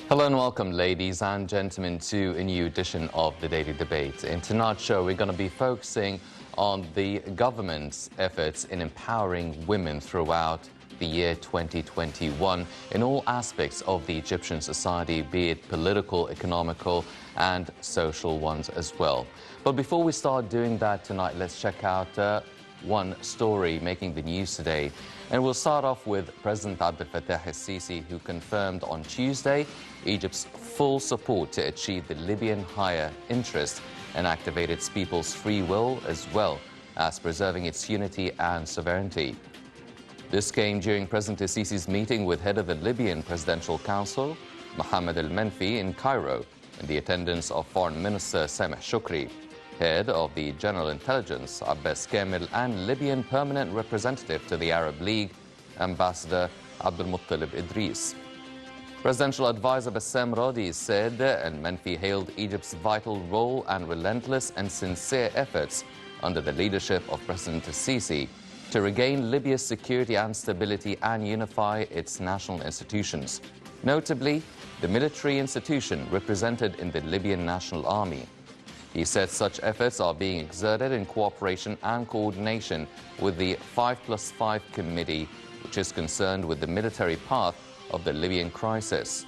Hello and welcome, ladies and gentlemen, to a new edition of the Daily Debate. In tonight's show, we're going to be focusing on the government's efforts in empowering women throughout the year 2021 in all aspects of the Egyptian society, be it political, economical, and social ones as well. But before we start doing that tonight, let's check out one story making the news today. And we'll start off with President Abdel Fattah el-Sisi, who confirmed on Tuesday Egypt's full support to achieve the Libyan higher interest and activate its people's free will, as well as preserving its unity and sovereignty. This came during President el-Sisi's meeting with head of the Libyan Presidential Council, Mohammed al-Menfi, in Cairo, in the attendance of Foreign Minister Sameh Shukri, head of the General Intelligence, Abbas Kamel, and Libyan Permanent Representative to the Arab League, Ambassador Abdul Muttalib Idris. Presidential advisor Bassam Radi said al-Menfi hailed Egypt's vital role and relentless and sincere efforts under the leadership of President el-Sisi to regain Libya's security and stability and unify its national institutions, notably the military institution represented in the Libyan National Army. He said such efforts are being exerted in cooperation and coordination with the 5+5 committee, which is concerned with the military path of the Libyan crisis.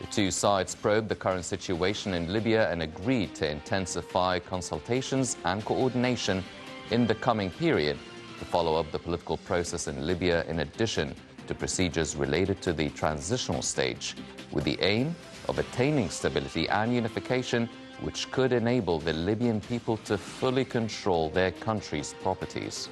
The two sides probed the current situation in Libya and agreed to intensify consultations and coordination in the coming period to follow up the political process in Libya, in addition to procedures related to the transitional stage, with the aim of attaining stability and unification, which could enable the Libyan people to fully control their country's properties.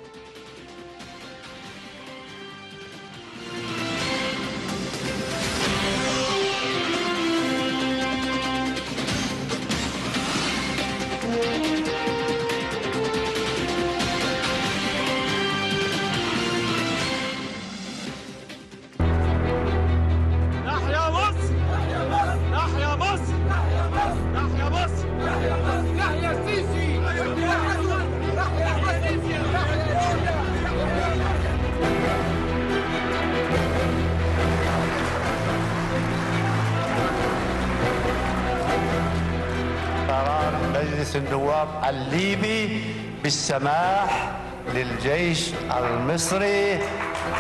مجلس النواب الليبي بالسماح للجيش المصري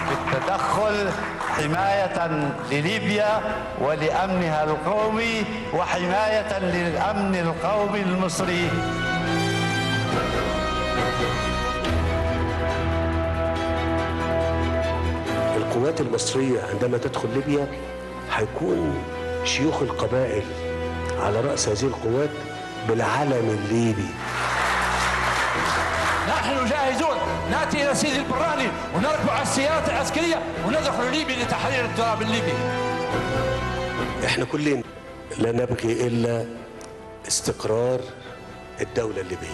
بالتدخل حماية لليبيا ولأمنها القومي وحماية للأمن القومي المصري. القوات المصرية عندما تدخل ليبيا هيكون شيوخ القبائل على رأس هذه القوات بالعلم الليبي. نحن جاهزون، ناتي الى سيدي البراني ونركب على السيارات العسكريه وندخل ليبيا لتحرير التراب الليبي. احنا كلنا لا نبغي الا استقرار الدولة الليبية.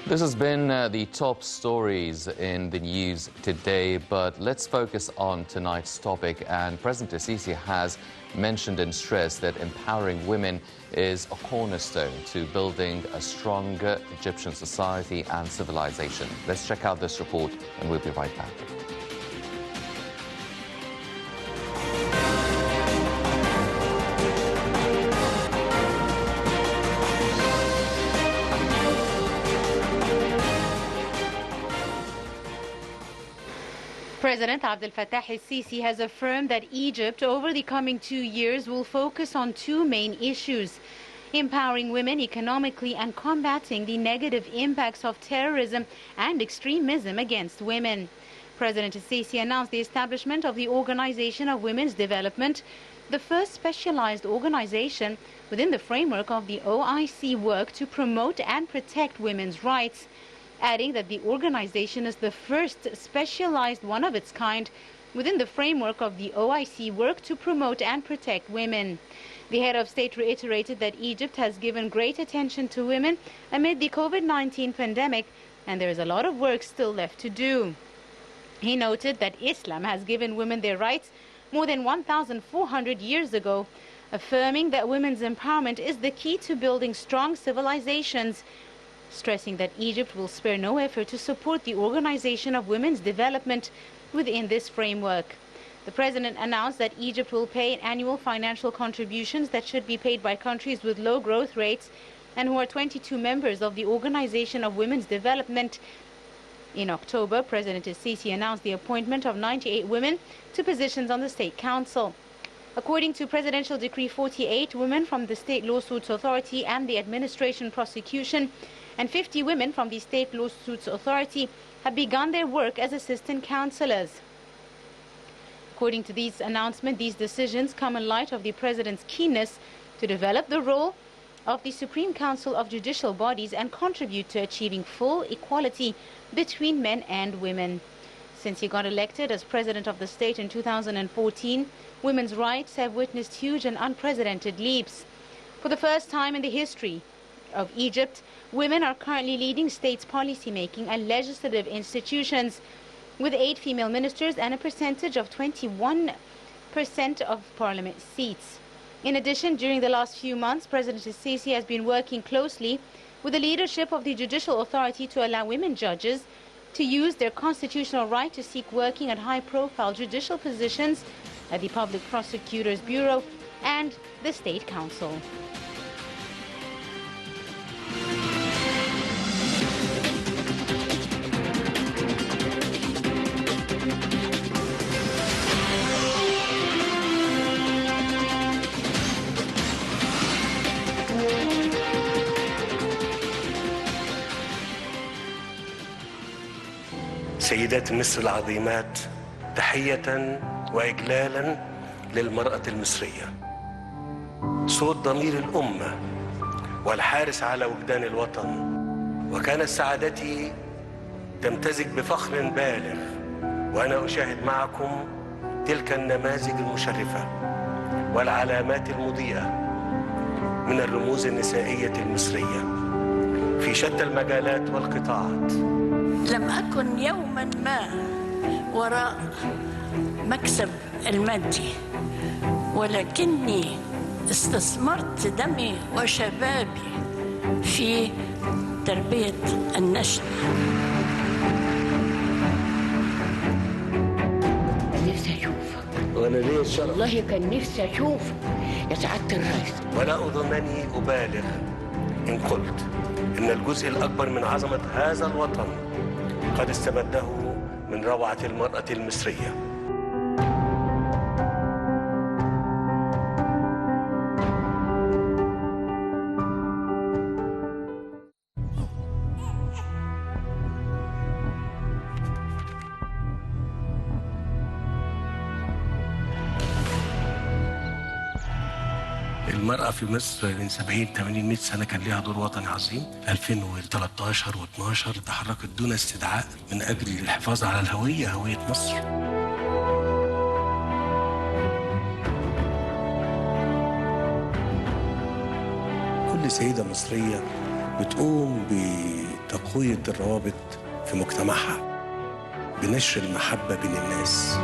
This has been the top stories in the news today, but let's focus on tonight's topic. And President el-Sisi has mentioned and stressed that empowering women is a cornerstone to building a stronger Egyptian society and civilization. Let's check out this report and we'll be right back. President Abdel Fattah el-Sisi has affirmed that Egypt over the coming 2 years will focus on two main issues: empowering women economically and combating the negative impacts of terrorism and extremism against women. President el-Sisi announced the establishment of the Organization of Women's Development, the first specialized organization within the framework of the OIC work to promote and protect women's rights, adding that the organization is the first specialized one of its kind within the framework of the OIC work to promote and protect women. The head of state reiterated that Egypt has given great attention to women amid the COVID-19 pandemic, and there is a lot of work still left to do. He noted that Islam has given women their rights more than 1,400 years ago, affirming that women's empowerment is the key to building strong civilizations, stressing that Egypt will spare no effort to support the Organization of Women's Development within this framework. The president announced that Egypt will pay annual financial contributions that should be paid by countries with low growth rates and who are 22 members of the Organization of Women's Development. In October, President Sisi announced the appointment of 98 women to positions on the State Council. According to Presidential Decree 48, women from the State Lawsuits Authority and the Administration Prosecution and 50 women from the State Lawsuits Authority have begun their work as assistant councillors. According to these announcements, these decisions come in light of the President's keenness to develop the role of the Supreme Council of Judicial Bodies and contribute to achieving full equality between men and women. Since he got elected as President of the state in 2014, women's rights have witnessed huge and unprecedented leaps. For the first time in the history of Egypt, women are currently leading states' policymaking and legislative institutions, with 8 female ministers and a percentage of 21% of parliament seats. In addition, during the last few months, President Sisi has been working closely with the leadership of the Judicial Authority to allow women judges to use their constitutional right to seek working at high-profile judicial positions at the Public Prosecutor's Bureau and the State Council. سيدات مصر العظيمات، تحية وإجلالا للمرأة المصرية، صوت ضمير الأمة والحارس على وجدان الوطن. وكانت سعادتي تمتزج بفخر بالغ وأنا أشاهد معكم تلك النماذج المشرفة والعلامات المضيئة من الرموز النسائية المصرية في شتى المجالات والقطاعات. لم أكن يوما ما وراء مكسب المادي، ولكني استثمرت دمي وشبابي في تربية النشء. نفسي أشوفك. وأنا لي الشرف. والله كان نفسي أشوفك يا سعادة الرئيس. ولا أظنني أبالغ إن قلت إن الجزء الأكبر من عظمة هذا الوطن قد استمده من روعة المرأة المصرية. المرأة في مصر من 70 80 100 سنة كان لها دور وطني عظيم. 2013 و12 تحركت دون استدعاء من أجل الحفاظ على هوية مصر. كل سيدة مصرية بتقوم بتقوية الروابط في مجتمعها، بنشر المحبة بين الناس.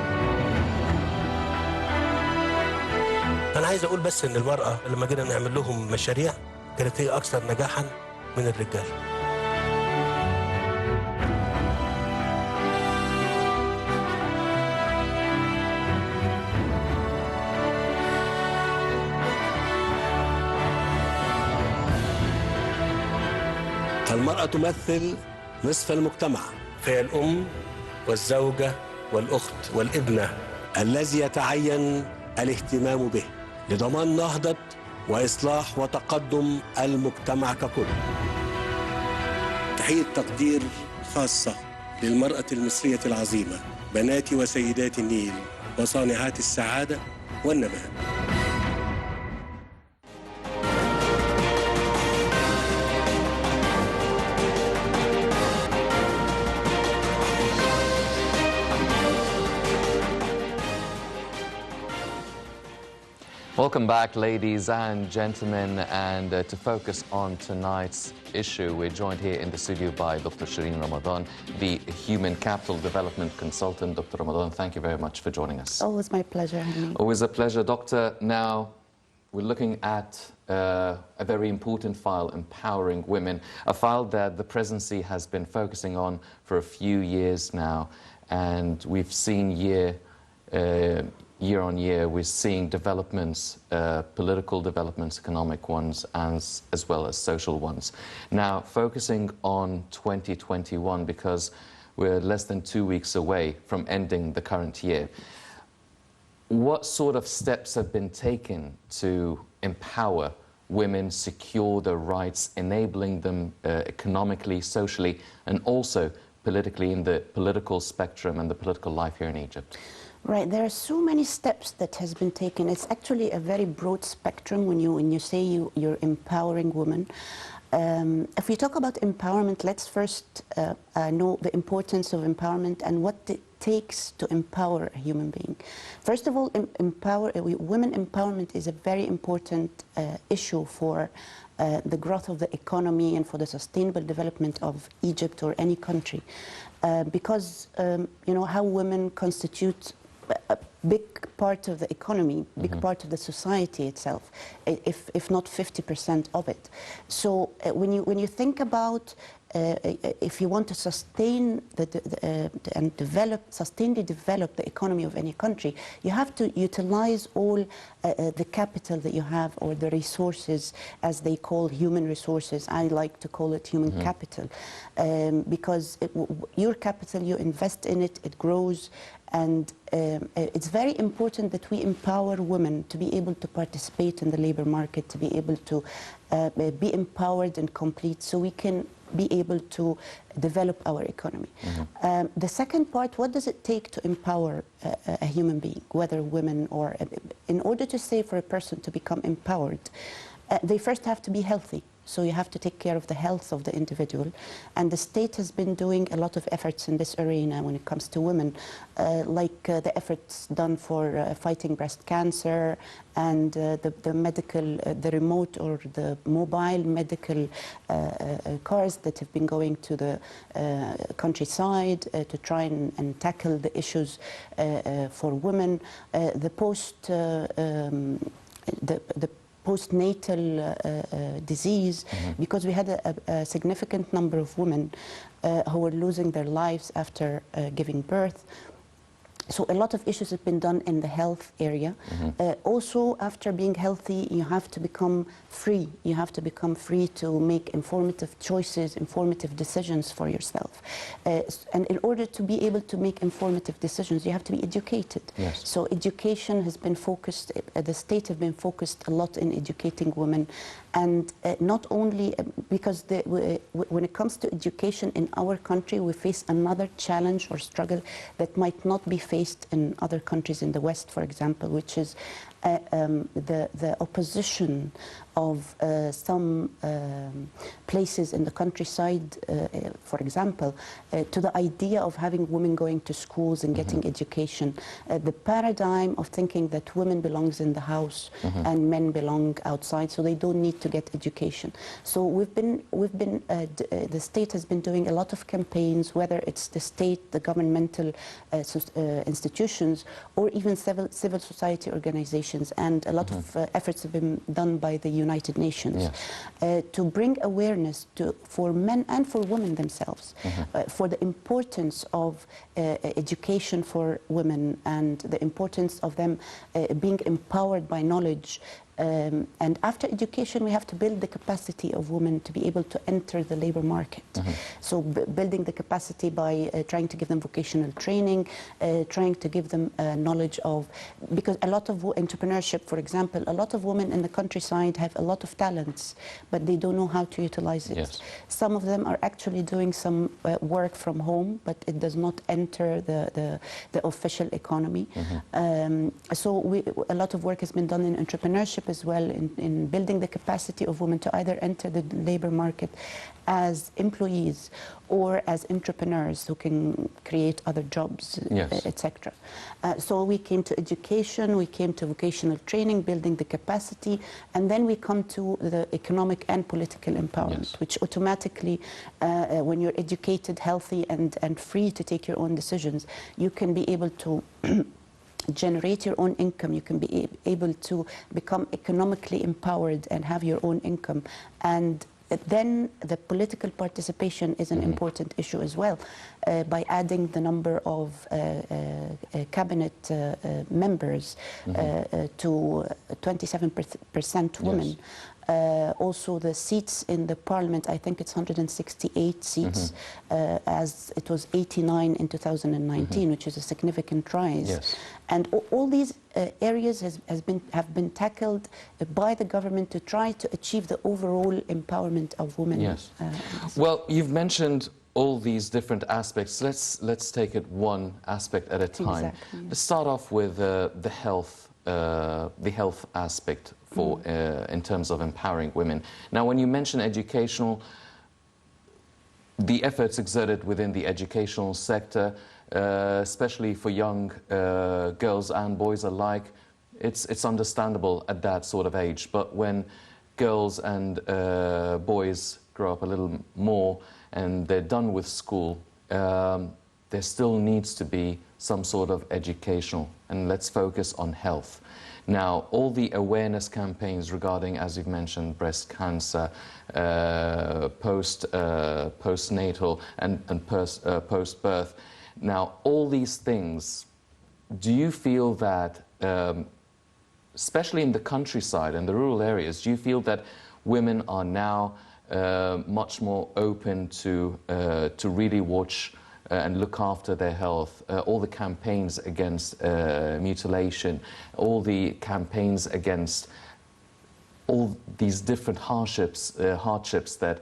أنا عايز أقول بس إن المرأة لما جينا نعمل لهم مشاريع كانت هي أكثر نجاحاً من الرجال. المرأة تمثل نصف المجتمع، فهي الأم والزوجة والأخت والابنة الذي يتعين الاهتمام به لضمان نهضة وإصلاح وتقدم المجتمع ككل. تحية تقدير خاصة للمرأة المصرية العظيمة، بنات وسيدات النيل وصانعات السعادة والنبات. Welcome back, ladies and gentlemen, and to focus on tonight's issue, we're joined here in the studio by Dr. Sherine Ramadan, the Human Capital Development Consultant. Dr. Ramadan, thank you very much for joining us. Always my pleasure, Henry. Always a pleasure, Doctor. Now, we're looking at a very important file, empowering women, a file that the presidency has been focusing on for a few years now, and we've seen year on year, we're seeing developments, political developments, economic ones, as well as social ones. Now, focusing on 2021, because we're less than 2 weeks away from ending the current year, what sort of steps have been taken to empower women, secure their rights, enabling them economically, socially, and also politically in the political spectrum and the political life here in Egypt? Right, there are so many steps that has been taken. It's actually a very broad spectrum when you say you're empowering women. If we talk about empowerment, let's first know the importance of empowerment and what it takes to empower a human being. First of all, women empowerment is a very important issue for the growth of the economy and for the sustainable development of Egypt or any country, because you know how women constitute a big part of the economy, big part of the society itself, if not 50% of it. So when you think about if you want to sustain and sustainably develop the economy of any country, you have to utilize all the capital that you have, or the resources, as they call human resources. I like to call it human capital, because your capital, you invest in it, it grows. And it's very important that we empower women to be able to participate in the labor market, to be able to be empowered and complete, so we can be able to develop our economy. The second part, what does it take to empower a human being, whether women or... In order to say for a person to become empowered, they first have to be healthy. So you have to take care of the health of the individual. And the state has been doing a lot of efforts in this arena when it comes to women, like the efforts done for fighting breast cancer, and the medical, the remote or the mobile medical cars that have been going to the countryside to try and tackle the issues for women. The postnatal disease, because we had a significant number of women who were losing their lives after giving birth. So a lot of issues have been done in the health area. Also, after being healthy, you have to become free. You have to become free to make informative choices, informative decisions for yourself. And in order to be able to make informative decisions, you have to be educated. Yes. So education has been focused, the state has been focused a lot in educating women. And not only, because when it comes to education in our country, we face another challenge or struggle that might not be faced in other countries in the West, for example, which is the opposition of some places in the countryside, for example, to the idea of having women going to schools and getting education. The paradigm of thinking that women belongs in the house and men belong outside, so they don't need to get education. So the state has been doing a lot of campaigns, whether it's the state, the governmental institutions, or even civil society organizations, and a lot of efforts have been done by the United Nations to bring awareness for men and for women themselves, for the importance of education for women and the importance of them being empowered by knowledge. And after education, we have to build the capacity of women to be able to enter the labor market. So building the capacity by trying to give them vocational training, trying to give them knowledge of, because a lot of entrepreneurship, for example, a lot of women in the countryside have a lot of talents, but they don't know how to utilize it. Yes. Some of them are actually doing some work from home, but it does not enter the official economy. So a lot of work has been done in entrepreneurship as well, in building the capacity of women to either enter the labor market as employees or as entrepreneurs who can create other jobs, etc. So we came to education, we came to vocational training, building the capacity, and then we come to the economic and political empowerment, which automatically, when you're educated, healthy, and free to take your own decisions, you can be able to generate your own income, you can be able to become economically empowered and have your own income. And then the political participation is an important issue as well, by adding the number of cabinet members to 27% women. Yes. Also the seats in the parliament, I think it's 168 seats, as it was 89 in 2019, which is a significant rise. Yes. And all these areas have been tackled by the government to try to achieve the overall empowerment of women. Yes. Well, you've mentioned all these different aspects. Let's take it one aspect at a time. Exactly. Let's start off with the health aspect for in terms of empowering women. Now, when you mention educational, the efforts exerted within the educational sector, especially for young girls and boys alike, it's understandable at that sort of age. But when girls and boys grow up a little more and they're done with school, there still needs to be some sort of educational, and let's focus on health. Now, all the awareness campaigns regarding, as you've mentioned, breast cancer, postnatal and post-birth. Now, all these things, do you feel that, especially in the countryside and the rural areas, do you feel that women are now much more open to really watch and look after their health? All the campaigns against mutilation, all the campaigns against all these different hardships that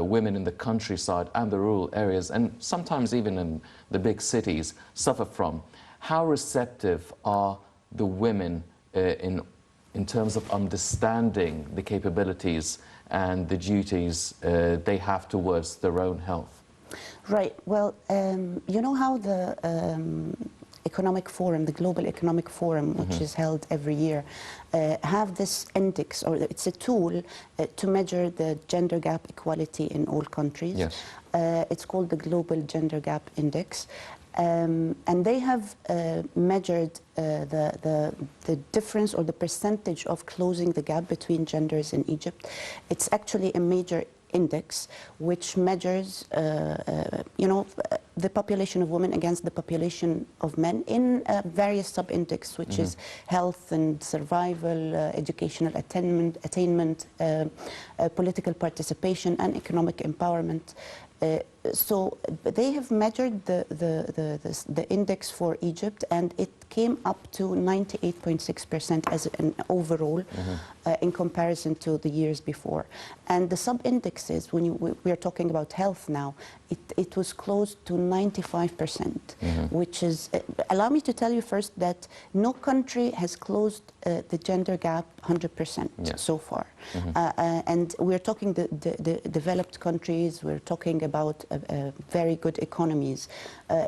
women in the countryside and the rural areas, and sometimes even in the big cities, suffer from. How receptive are the women in terms of understanding the capabilities and the duties they have towards their own health? Right. Well, you know how the Economic Forum, the Global Economic Forum, which is held every year, have this index, or it's a tool to measure the gender gap equality in all countries. Yes. It's called the Global Gender Gap Index. And they have measured the difference or the percentage of closing the gap between genders in Egypt. It's actually a major index which measures the population of women against the population of men in various sub-index, which is health and survival, educational attainment, political participation and economic empowerment. So they have measured the index for Egypt, and it came up to 98.6% as an overall in comparison to the years before. And the sub-indexes, when we are talking about health now, it was close to 95%, which is, allow me to tell you first that no country has closed the gender gap 100% so far. And we're talking the developed countries, we're talking about very good economies.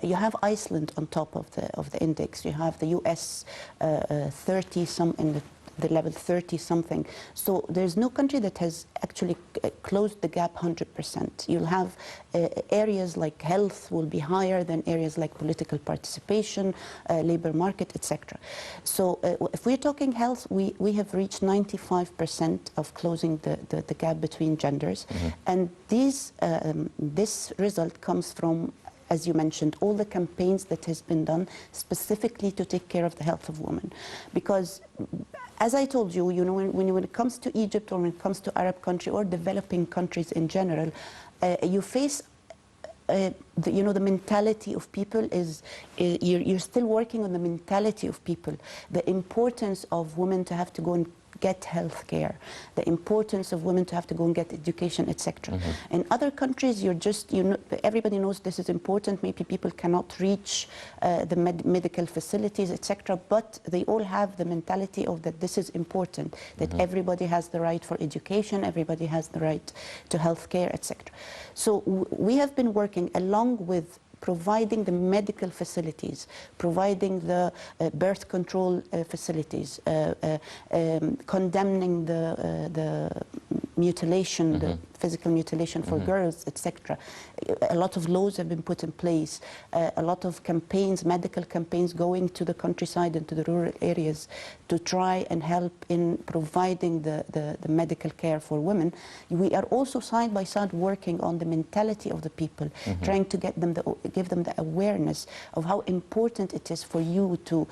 You have Iceland on top of the index, you have the US 30-some in the level 30-something. So there's no country that has actually closed the gap 100%. You'll have areas like health will be higher than areas like political participation, labor market, etc. So if we're talking health, we have reached 95% of closing the gap between genders. And this result comes from, as you mentioned, all the campaigns that has been done specifically to take care of the health of women. Because, as I told you, when it comes to Egypt or when it comes to Arab country or developing countries in general, you face the mentality of people you're still working on the mentality of people, the importance of women to have to go and get health care, the importance of women to have to go and get education, etc. In other countries, everybody knows this is important. Maybe people cannot reach the medical facilities, etc. But they all have the mentality of that this is important, that everybody has the right for education, everybody has the right to health care, etc. So we have been working along with providing the medical facilities, providing the birth control facilities, condemning the mutilation, the physical mutilation for girls, etc. A lot of laws have been put in place, a lot of campaigns, medical campaigns going to the countryside and to the rural areas to try and help in providing the medical care for women. We are also side by side working on the mentality of the people, trying to give them the awareness of how important it is for you to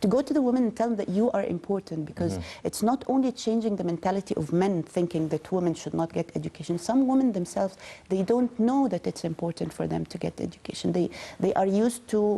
go to the women and tell them that you are important, because it's not only changing the mentality of men thinking that women should not get education. Some women themselves, they don't know that it's important for them to get education. They are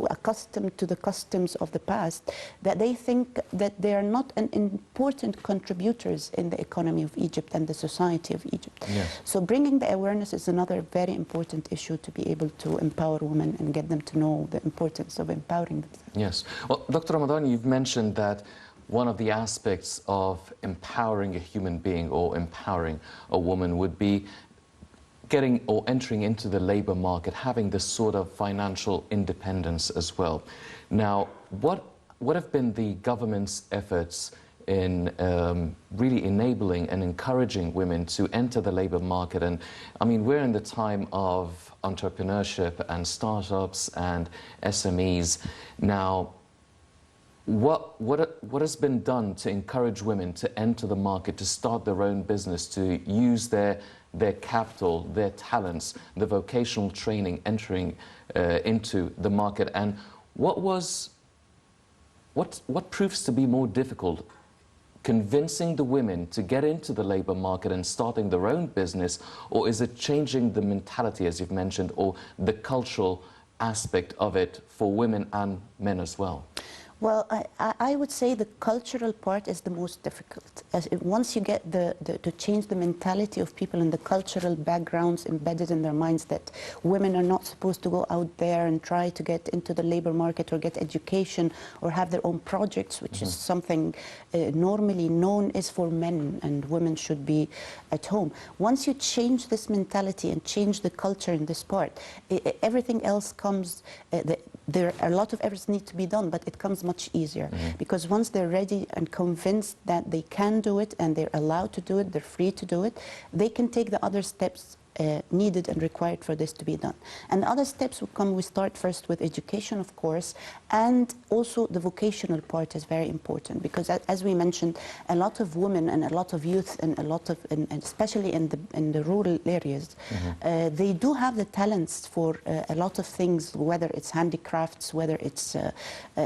accustomed to the customs of the past, that they think that they are not an important contributors in the economy of Egypt and the society of Egypt. Yes. So bringing the awareness is another very important issue to be able to empower women and get them to know the importance of empowering themselves. Yes. Well, Dr. Ramadan, you've mentioned that one of the aspects of empowering a human being or empowering a woman would be getting or entering into the labor market, having this sort of financial independence as well. Now, what have been the government's efforts in really enabling and encouraging women to enter the labor market? And I mean, we're in the time of entrepreneurship and startups and SMEs. Now, what has been done to encourage women to enter the market, to start their own business, to use their capital, their talents, the vocational training, entering into the market? And what proves to be more difficult, convincing the women to get into the labor market and starting their own business, or is it changing the mentality, as you've mentioned, or the cultural aspect of it for women and men as well? Well, I would say the cultural part is the most difficult. Once you get to change the mentality of people and the cultural backgrounds embedded in their minds that women are not supposed to go out there and try to get into the labor market or get education or have their own projects, which is something normally known is for men, and women should be at home. Once you change this mentality and change the culture in this part, everything else comes, there are a lot of efforts need to be done, but it comes much easier, because once they're ready and convinced that they can do it and they're allowed to do it, they're free to do it, they can take the other steps needed and required for this to be done. And the other steps will come, we start first with education, of course, and also the vocational part is very important, because as we mentioned, a lot of women and a lot of youth and a lot of, and especially in the rural areas, they do have the talents for a lot of things, whether it's handicrafts, whether it's,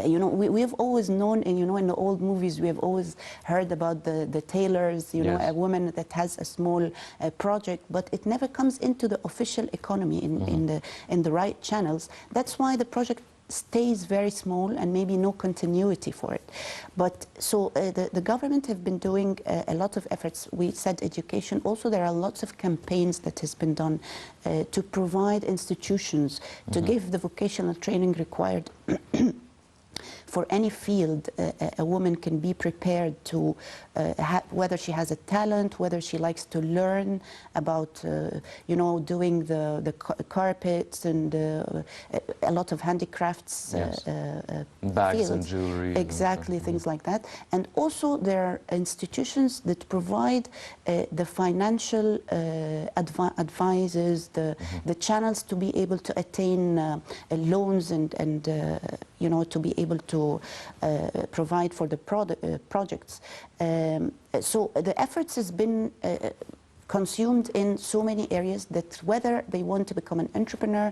you know, we have always known, and you know, in the old movies, we have always heard about the tailors, you know, a woman that has a small project, but it never comes into the official economy in the right channels. That's why the project stays very small and maybe no continuity for it. But so the government have been doing a lot of efforts. We said education. Also, there are lots of campaigns that has been done to provide institutions to give the vocational training required. For any field, a woman can be prepared to, whether she has a talent, whether she likes to learn about, you know, doing the carpets and a lot of handicrafts. Bags fields. and jewelry. Exactly, things like that. And also there are institutions that provide the financial advices, the channels to be able to attain loans and you know, to be able to provide for the projects. So the efforts has been consumed in so many areas that whether they want to become an entrepreneur,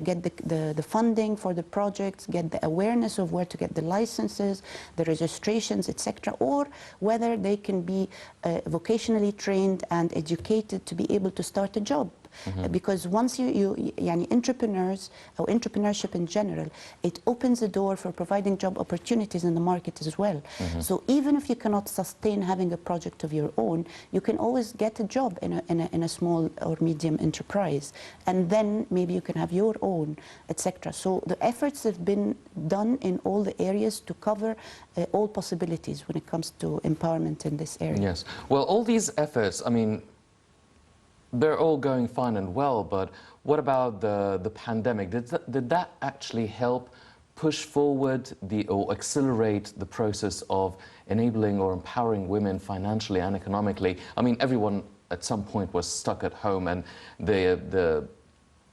get the funding for the projects, get the awareness of where to get the licenses, the registrations, etc., or whether they can be vocationally trained and educated to be able to start a job. Because once entrepreneurs or entrepreneurship in general, it opens the door for providing job opportunities in the market as well. So even if you cannot sustain having a project of your own, you can always get a job in a small or medium enterprise, and then maybe you can have your own, etc. So the efforts have been done in all the areas to cover all possibilities when it comes to empowerment in this area. Yes. Well, all these efforts, I mean, they're all going fine and well, but what about the pandemic? Did that actually help push forward or accelerate the process of enabling or empowering women financially and economically? I mean, everyone at some point was stuck at home, and the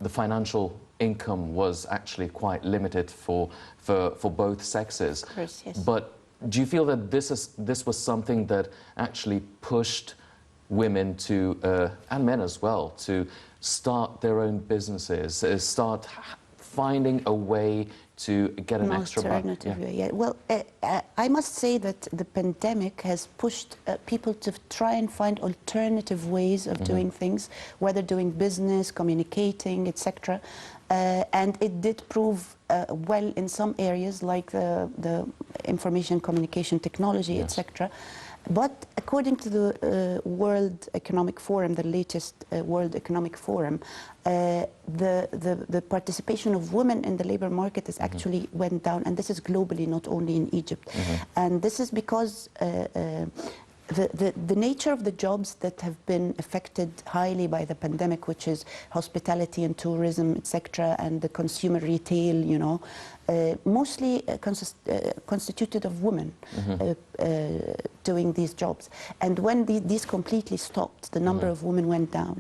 financial income was actually quite limited for both sexes. Of course, yes. But do you feel that this was something that actually pushed women to, and men as well, to start their own businesses, start finding a way to get an extra buck? Alternative way, yeah. Well, I must say that the pandemic has pushed people to try and find alternative ways of doing things, whether doing business, communicating, etc. And it did prove well in some areas, like the information communication technology, Yes. etc. But according to the World Economic Forum, the latest World Economic Forum, the participation of women in the labor market has actually went down, and this is globally, not only in Egypt. And this is because the nature of the jobs that have been affected highly by the pandemic, which is hospitality and tourism, etc., and the consumer retail, you know, mostly constituted of women doing these jobs. And when these completely stopped, the number of women went down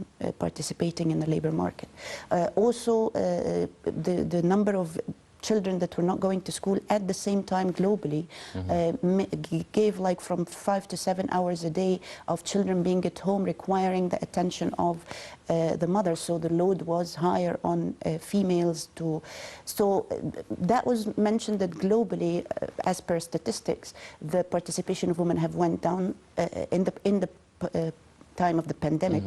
participating in the labor market. Also, the number of children that were not going to school at the same time globally gave like from 5 to 7 hours a day of children being at home, requiring the attention of the mother. So the load was higher on females too. So that was mentioned that globally, as per statistics, the participation of women have went down in the time of the pandemic.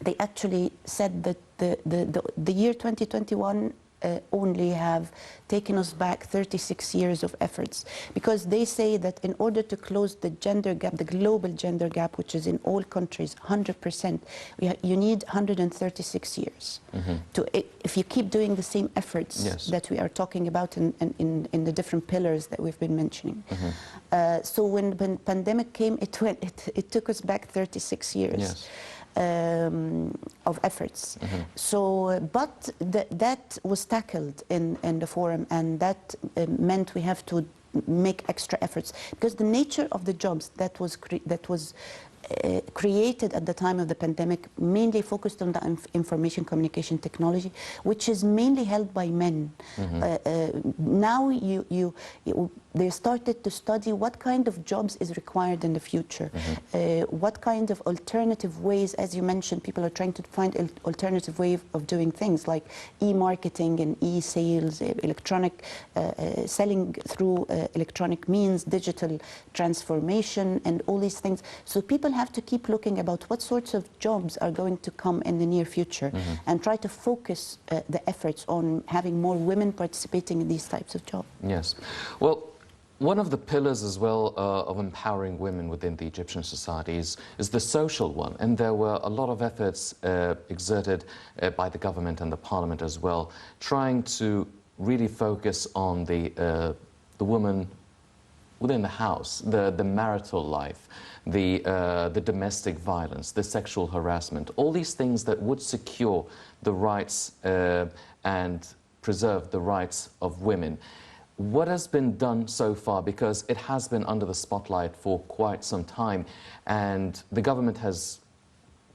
They actually said that the year 2021 only have taken us back 36 years of efforts, because they say that in order to close the gender gap, the global gender gap, which is in all countries 100%, you need 136 years. If you keep doing the same efforts Yes. that we are talking about in the different pillars that we've been mentioning. So when the pandemic came, it took us back 36 years. Yes. Of efforts. So, but that was tackled in the forum, and that meant we have to make extra efforts, because the nature of the jobs that was created at the time of the pandemic mainly focused on the information communication technology, which is mainly held by men. Now they started to study what kind of jobs is required in the future, what kind of alternative ways, as you mentioned, people are trying to find alternative ways of doing things like e-marketing and e-sales, electronic selling through electronic means, digital transformation, and all these things. So people have to keep looking about what sorts of jobs are going to come in the near future, and try to focus the efforts on having more women participating in these types of jobs. Yes. Well, one of the pillars as well of empowering women within the Egyptian society is the social one, and there were a lot of efforts exerted by the government and the parliament as well, trying to really focus on the woman within the house, the marital life, the domestic violence, the sexual harassment, all these things that would secure the rights and preserve the rights of women. What has been done so far? Because it has been under the spotlight for quite some time, and the government has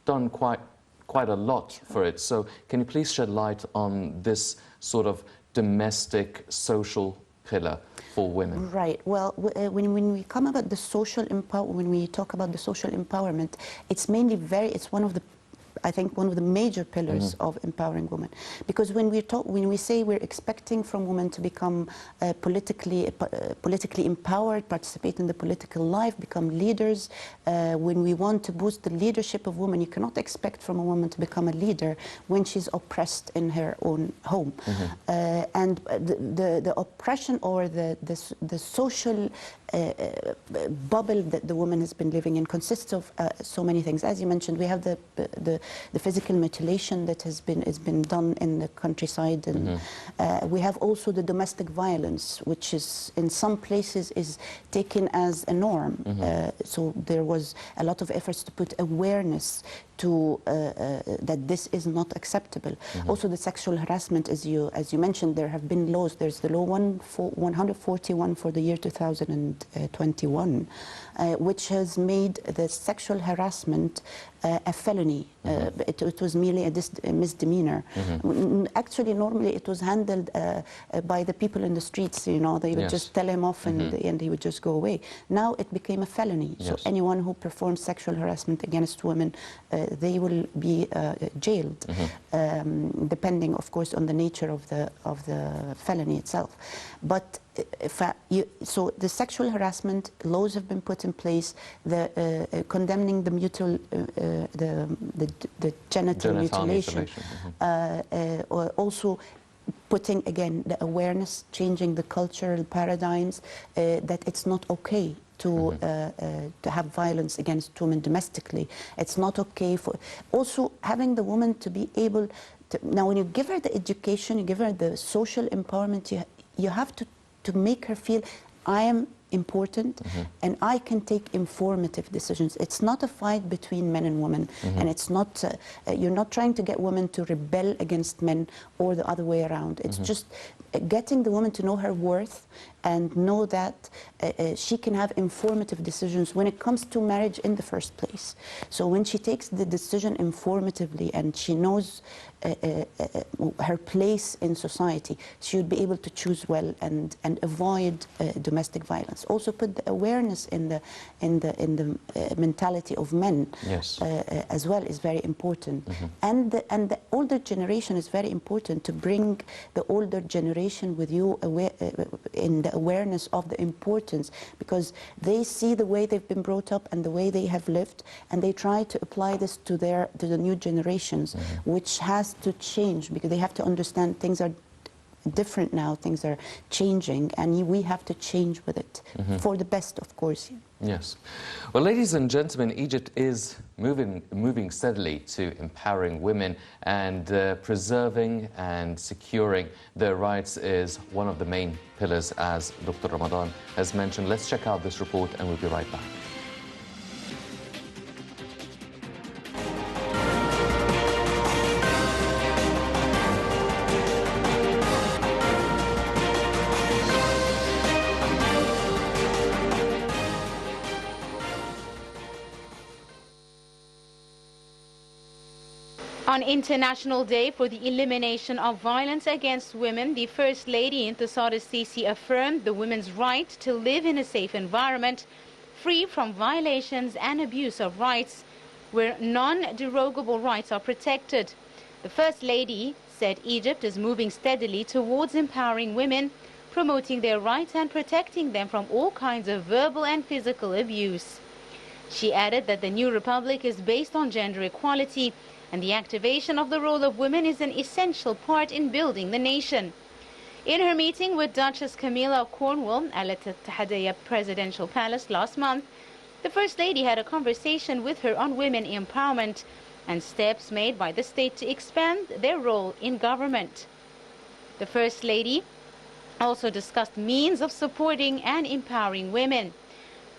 done quite a lot for it. So can you please shed light on this sort of domestic social pillar for women? Right. Well, when we come about the social when we talk about the social empowerment, it's mainly it's one of the, I think, one of the major pillars of empowering women, because when we say we're expecting from women to become politically empowered, participate in the political life, become leaders, when we want to boost the leadership of women, you cannot expect from a woman to become a leader when she's oppressed in her own home. And the oppression or the social bubble that the woman has been living in consists of so many things. As you mentioned, we have the physical mutilation that has been done in the countryside, and we have also the domestic violence, which is in some places is taken as a norm. So there was a lot of efforts to put awareness to that this is not acceptable. Also, the sexual harassment, as you mentioned, there have been laws. There's the law 141 for the year 2021, which has made the sexual harassment a felony. It was merely a misdemeanor. Actually, normally it was handled by the people in the streets. You know, they would just tell him off, and he would just go away. Now it became a felony. So anyone who performs sexual harassment against women, they will be jailed, depending, of course, on the nature of the felony itself. But so the sexual harassment laws have been put in place, condemning the genital mutilation. Also putting, again, the awareness, changing the cultural paradigms, that it's not okay to have violence against women domestically. It's not okay for... Also, having the woman to be able to... Now, when you give her the education, you give her the social empowerment, you have to make her feel, I am important and I can take informative decisions. It's not a fight between men and women, and it's not, you're not trying to get women to rebel against men or the other way around. It's just getting the woman to know her worth and know that she can have informative decisions when it comes to marriage in the first place. So when she takes the decision informatively and she knows her place in society, she would be able to choose well and avoid domestic violence. Also put the awareness in the mentality of men as well is very important. And the older generation is very important, to bring the older generation with you in the awareness of the importance, because they see the way they've been brought up and the way they have lived, and they try to apply this to the new generations, which has to change, because they have to understand things are different now, things are changing, and we have to change with it for the best, of course. Yes. Well, ladies and gentlemen, Egypt is moving steadily to empowering women, and preserving and securing their rights is one of the main pillars, as Dr. Ramadan has mentioned. Let's check out this report and we'll be right back. On International Day for the Elimination of Violence Against Women, the First Lady Intisar al-Sisi affirmed the women's right to live in a safe environment, free from violations and abuse of rights, where non-derogable rights are protected. The First Lady said Egypt is moving steadily towards empowering women, promoting their rights and protecting them from all kinds of verbal and physical abuse. She added that the new republic is based on gender equality, and the activation of the role of women is an essential part in building the nation. In her meeting with Duchess Camilla of Cornwall at the Tahadiyya Presidential Palace last month, the First Lady had a conversation with her on women empowerment and steps made by the state to expand their role in government. The First Lady also discussed means of supporting and empowering women.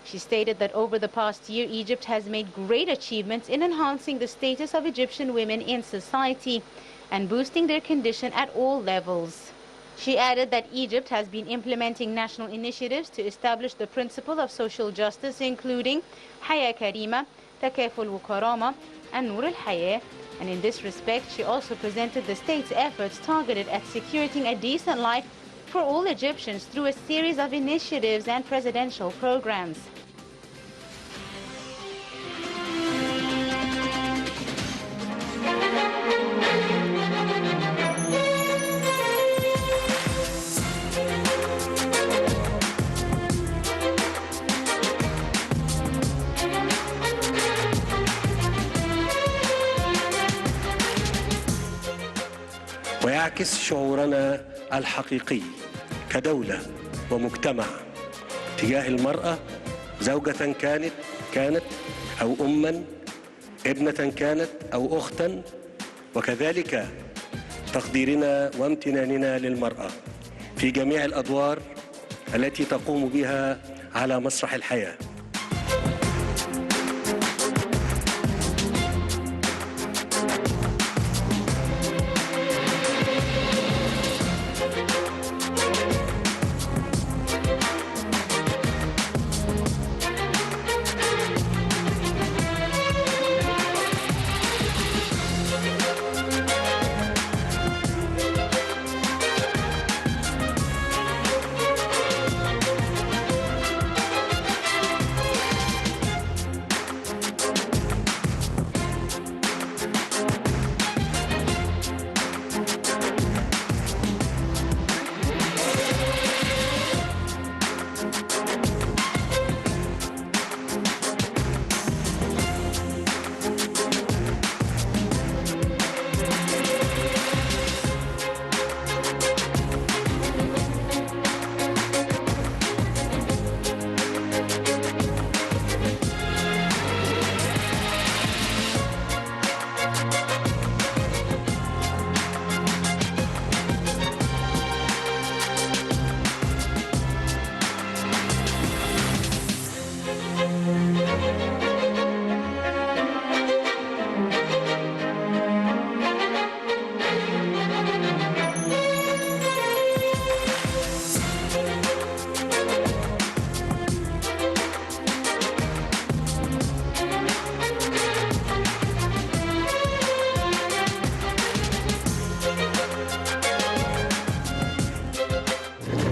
She stated that over the past year, Egypt has made great achievements in enhancing the status of Egyptian women in society and boosting their condition at all levels. She added that Egypt has been implementing national initiatives to establish the principle of social justice, including Haya Karima, Takaful wa Karama, and Nur al-Hayah. And in this respect, she also presented the state's efforts targeted at securing a decent life for all Egyptians through a series of initiatives and presidential programs. ويعكس شعورنا الحقيقي كدولة ومجتمع تجاه المرأة، زوجة كانت أو أما، ابنة كانت أو أختا، وكذلك تقديرنا وامتناننا للمرأة في جميع الأدوار التي تقوم بها على مسرح الحياة.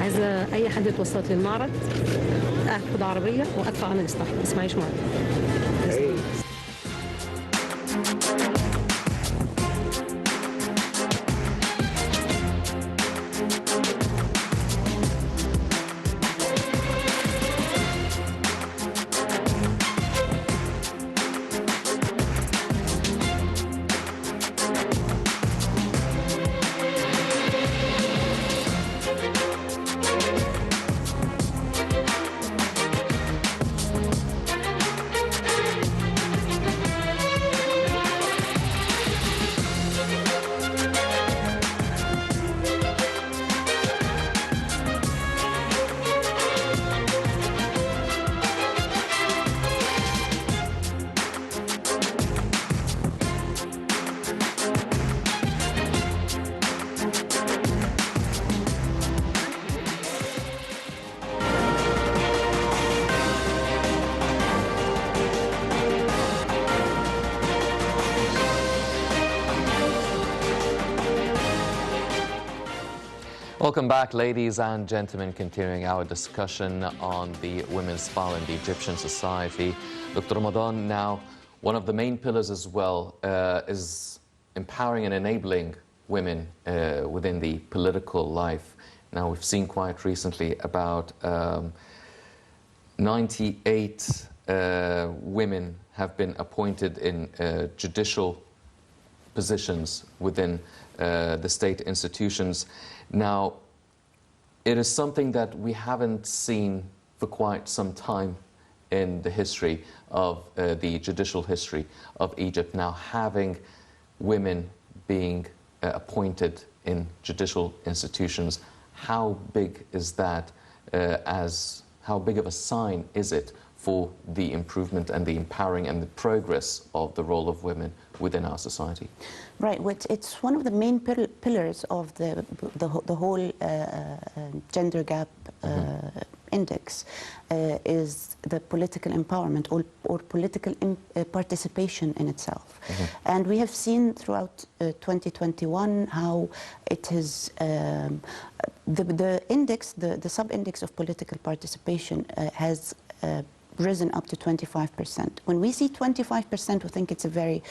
جاهزة أي حد يتوسط لي المعرض آخد عربية وأدفع عن الإصلاح، بس معيش معرض. Welcome back, ladies and gentlemen, continuing our discussion on the women's file in the Egyptian society. Dr. Ramadan, now, one of the main pillars as well is empowering and enabling women within the political life. Now, we've seen quite recently about 98 women have been appointed in judicial positions within the state institutions. Now, it is something that we haven't seen for quite some time in the history of the judicial history of Egypt. Now, having women being appointed in judicial institutions, how big is that? How big of a sign is it for the improvement and the empowering and the progress of the role of women within our society? Right, it's one of the main pillars of the whole gender gap index is the political empowerment or political participation in itself. And we have seen throughout 2021 how it has the index, the sub-index of political participation has risen up to 25%. When we see 25%, we think it's a very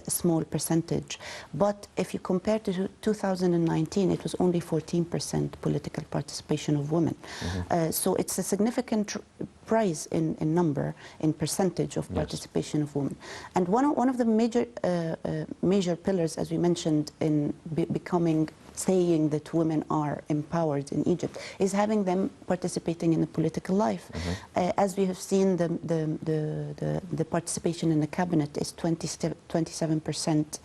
small percentage. But if you compare to 2019, it was only 14% political participation of women. So it's a significant rise in number, in percentage of participation of women. And one of the major pillars, as we mentioned, in saying that women are empowered in Egypt, is having them participating in the political life. As we have seen, the participation in the cabinet is 27%.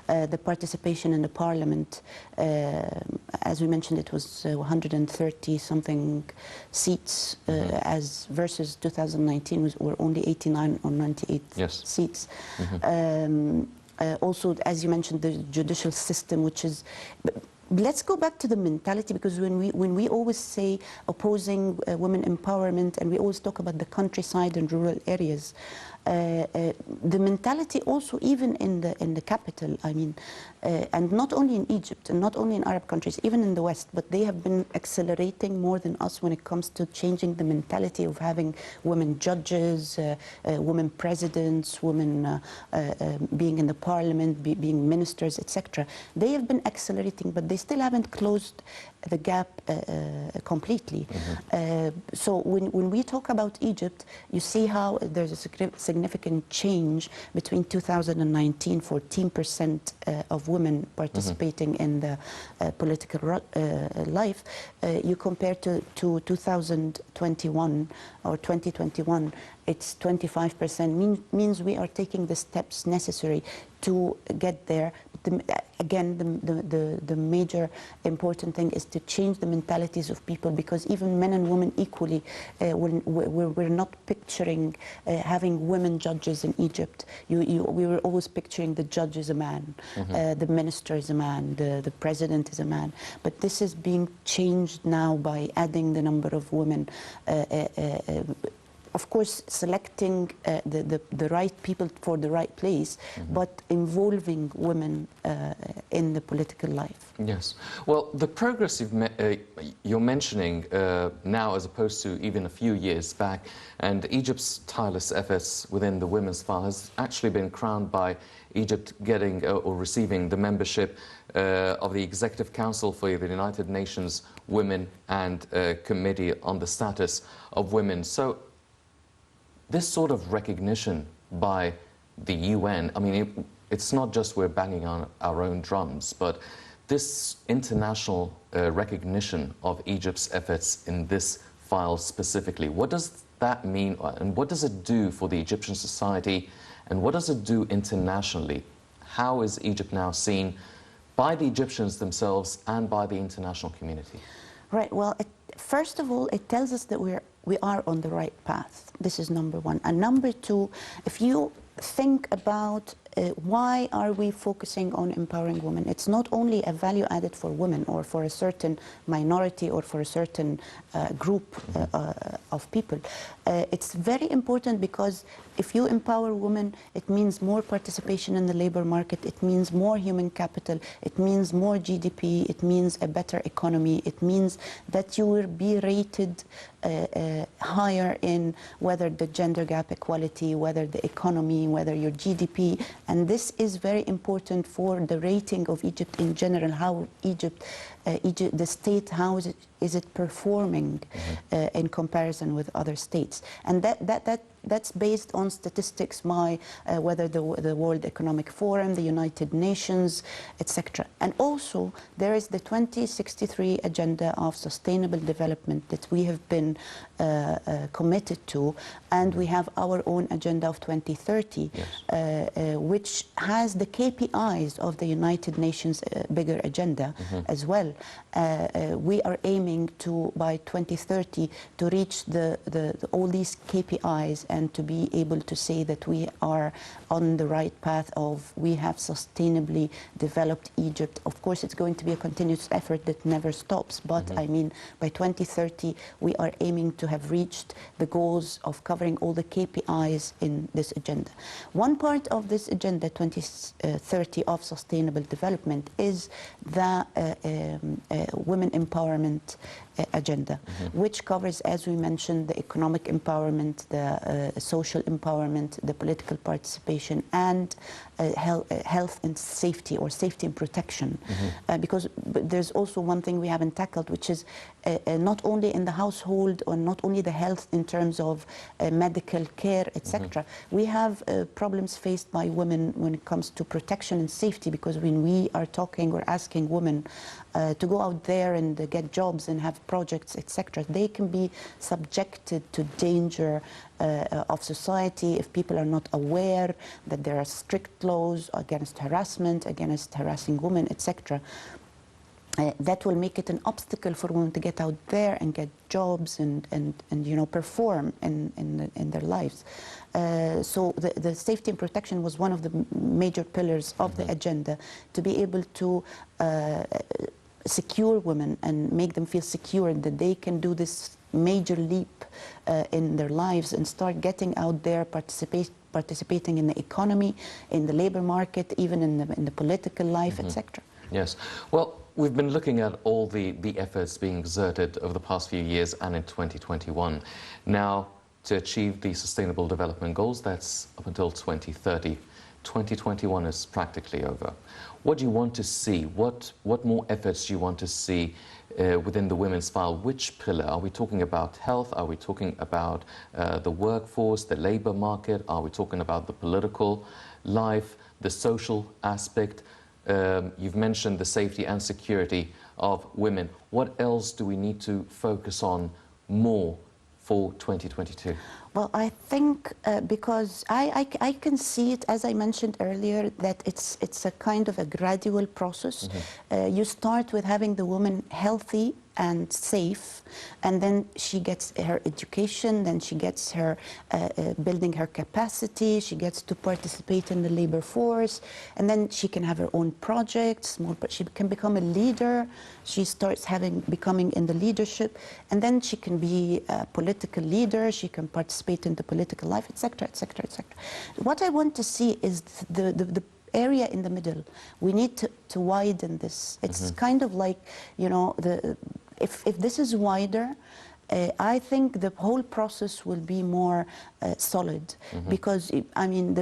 The participation in the parliament, as we mentioned, it was 130 something seats, as versus 2019 were only 89 or 98 seats. Also, as you mentioned, the judicial system, which is. Let's go back to the mentality, because when we always say opposing women empowerment, and we always talk about the countryside and rural areas, the mentality also even in the capital, I mean, and not only in Egypt and not only in Arab countries, even in the West, but they have been accelerating more than us when it comes to changing the mentality of having women judges, women presidents, women being in the parliament, being ministers, etc. They have been accelerating, but they still haven't closed the gap completely. So when we talk about Egypt, you see how there's a significant change between 2019, 14% of women participating in the political life. You compare to 2021 or 2021, it's 25%, means we are taking the steps necessary to get there. Again, the major important thing is to change the mentalities of people, because even men and women equally, we're not picturing having women judges in Egypt. We were always picturing the judge as a man, the minister is a man, the president is a man. But this is being changed now by adding the number of women of course, selecting the right people for the right place, but involving women in the political life. Yes. Well, the progress you're mentioning now, as opposed to even a few years back, and Egypt's tireless efforts within the women's file has actually been crowned by Egypt getting or receiving the membership of the Executive Council for the United Nations Women and Committee on the Status of Women. So this sort of recognition by the UN, I mean, it's not just we're banging on our own drums, but this international recognition of Egypt's efforts in this file specifically, what does that mean, and what does it do for the Egyptian society, and what does it do internationally? How is Egypt now seen by the Egyptians themselves and by the international community? Right, well, first of all, it tells us that we are on the right path. This is number one. And number two, if you think about why are we focusing on empowering women, it's not only a value added for women or for a certain minority or for a certain group of people. It's very important because if you empower women, it means more participation in the labor market, it means more human capital, it means more GDP, it means a better economy, it means that you will be rated higher in whether the gender gap equality, whether the economy, whether your GDP. And this is very important for the rating of Egypt in general, how Egypt, the state, how is it performing in comparison with other states. And that's based on statistics by whether the World Economic Forum, the United Nations, etc. And also there is the 2063 Agenda of Sustainable Development that we have been committed to, and we have our own agenda of 2030, yes. Which has the KPIs of the United Nations bigger agenda as well. We are aiming to, by 2030, to reach all these KPIs and to be able to say that we are on the right path of, we have sustainably developed Egypt. Of course, it's going to be a continuous effort that never stops, but I mean, by 2030, we are aiming to have reached the goals of covering all the KPIs in this agenda. One part of this agenda, 2030 of sustainable development, is the women empowerment agenda, which covers, as we mentioned, the economic empowerment, the social empowerment, the political participation, and health and safety, or safety and protection. Because there's also one thing we haven't tackled, which is not only in the household, or not only the health in terms of medical care, etc. We have problems faced by women when it comes to protection and safety, because when we are talking or asking women to go out there and get jobs and have projects, etc., they can be subjected to danger of society if people are not aware that there are strict laws against harassment, against harassing women, etc. That will make it an obstacle for women to get out there and get jobs and you know, perform in their lives. So the safety and protection was one of the major pillars of the agenda, to be able to secure women and make them feel secure that they can do this major leap in their lives and start getting out there, participating in the economy, in the labor market, even in the political life, etc. Yes. Well, we've been looking at all the efforts being exerted over the past few years and in 2021. Now, to achieve the Sustainable Development Goals, that's up until 2030. 2021 is practically over. What do you want to see? What more efforts do you want to see within the women's file? Which pillar? Are we talking about health? Are we talking about the workforce, the labor market? Are we talking about the political life, the social aspect? You've mentioned the safety and security of women. What else do we need to focus on more for 2022? Well, I think because I can see it, as I mentioned earlier, that it's a kind of a gradual process. You start with having the woman healthy and safe, and then she gets her education, then she gets her building her capacity, she gets to participate in the labor force, and then she can have her own projects, she can become a leader, she starts becoming in the leadership, and then she can be a political leader, she can participate in the political life, etc., etc., etc. What I want to see is the area in the middle. We need to widen this. It's kind of like, you know, if this is wider, I think the whole process will be more solid, because I mean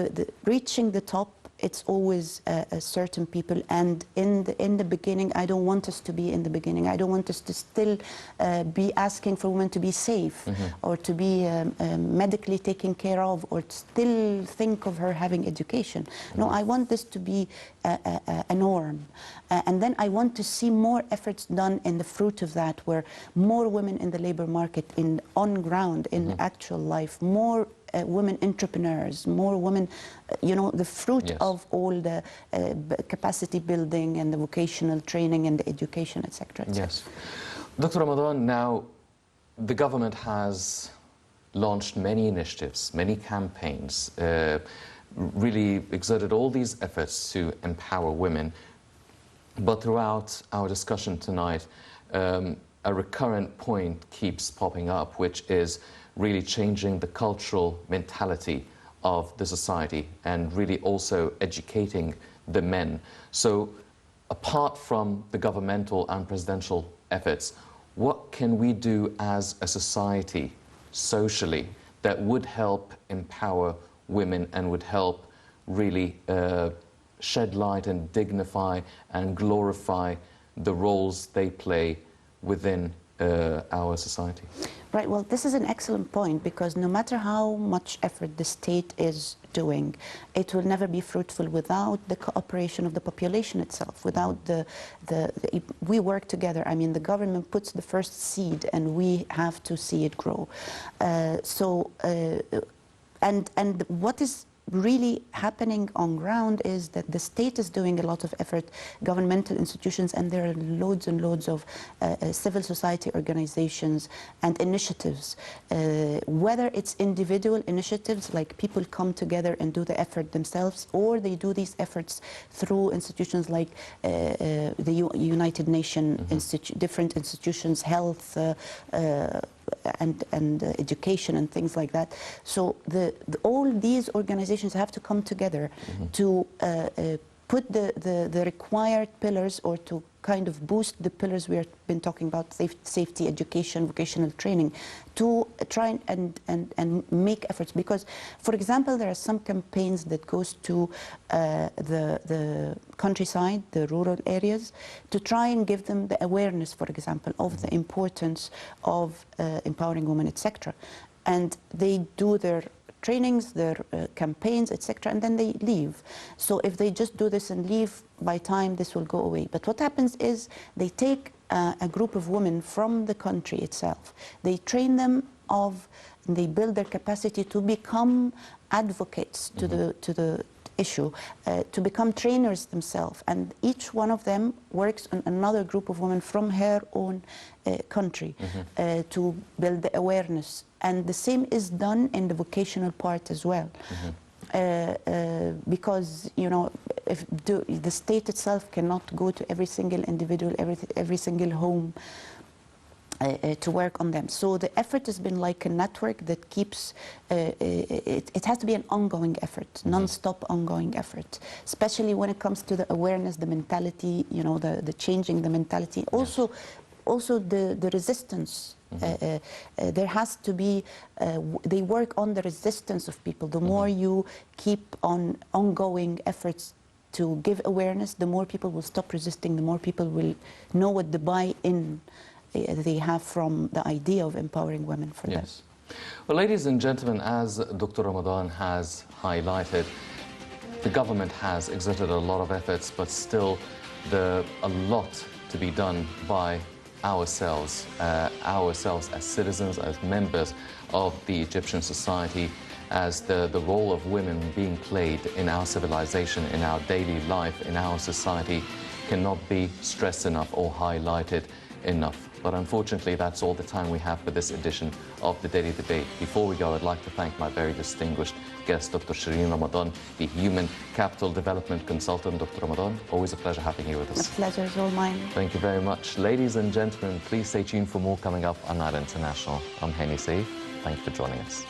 reaching the top, it's always certain people, and in the beginning, I don't want us to be in the beginning. I don't want us to still be asking for women to be safe or to be medically taken care of, or to still think of her having education. No, I want this to be a norm, and then I want to see more efforts done in the fruit of that, where more women in the labor market, on ground, in actual life, more women entrepreneurs, more women, you know, the fruit of all the capacity building and the vocational training and the education, etc. Yes. Dr. Ramadan, now the government has launched many initiatives, many campaigns, really exerted all these efforts to empower women. But throughout our discussion tonight, a recurrent point keeps popping up, which is really changing the cultural mentality of the society and really also educating the men. So apart from the governmental and presidential efforts, what can we do as a society, socially, that would help empower women and would help really shed light and dignify and glorify the roles they play within our society? Right, well, this is an excellent point, because no matter how much effort the state is doing, it will never be fruitful without the cooperation of the population itself, without we work together. I mean, the government puts the first seed and we have to see it grow. And what is really happening on ground is that the state is doing a lot of effort, governmental institutions, and there are loads and loads of civil society organizations and initiatives, whether it's individual initiatives, like people come together and do the effort themselves, or they do these efforts through institutions like the United Nations, different institutions, health, and education and things like that. So all these organizations have to come together to put the required pillars, or to kind of boost the pillars we have been talking about, safety, education, vocational training, to try and make efforts. Because, for example, there are some campaigns that goes to the countryside, the rural areas, to try and give them the awareness, for example, of the importance of empowering women, etc. And they do their trainings, their campaigns, etc., and then they leave. So if they just do this and leave, by time this will go away. But what happens is they take a group of women from the country itself, they train them and they build their capacity to become advocates to the issue, to become trainers themselves, and each one of them works on another group of women from her own country to build the awareness. And the same is done in the vocational part as well. Because, you know, if the state itself cannot go to every single individual, every single home to work on them. So the effort has been like a network that keeps, it has to be an ongoing effort, non-stop ongoing effort, especially when it comes to the awareness, the mentality, you know, the changing the mentality. Also the resistance. There has to be, they work on the resistance of people. The more you keep on ongoing efforts to give awareness, the more people will stop resisting, the more people will know what the buy-in they have from the idea of empowering women for them. Well, ladies and gentlemen, as Dr. Ramadan has highlighted, the government has exerted a lot of efforts, but still a lot to be done by ourselves as citizens, as members of the Egyptian society, as the role of women being played in our civilization, in our daily life, in our society, cannot be stressed enough or highlighted. enough. But unfortunately, that's all the time we have for this edition of the Daily Debate. Before we go, I'd like to thank my very distinguished guest, Dr. Sherine Ramadan, the Human Capital Development Consultant. Dr. Ramadan, always a pleasure having you with us. The pleasure is all mine. Thank you very much. Ladies and gentlemen, please stay tuned for more coming up on Night International. I'm Henny Saif. Thank you for joining us.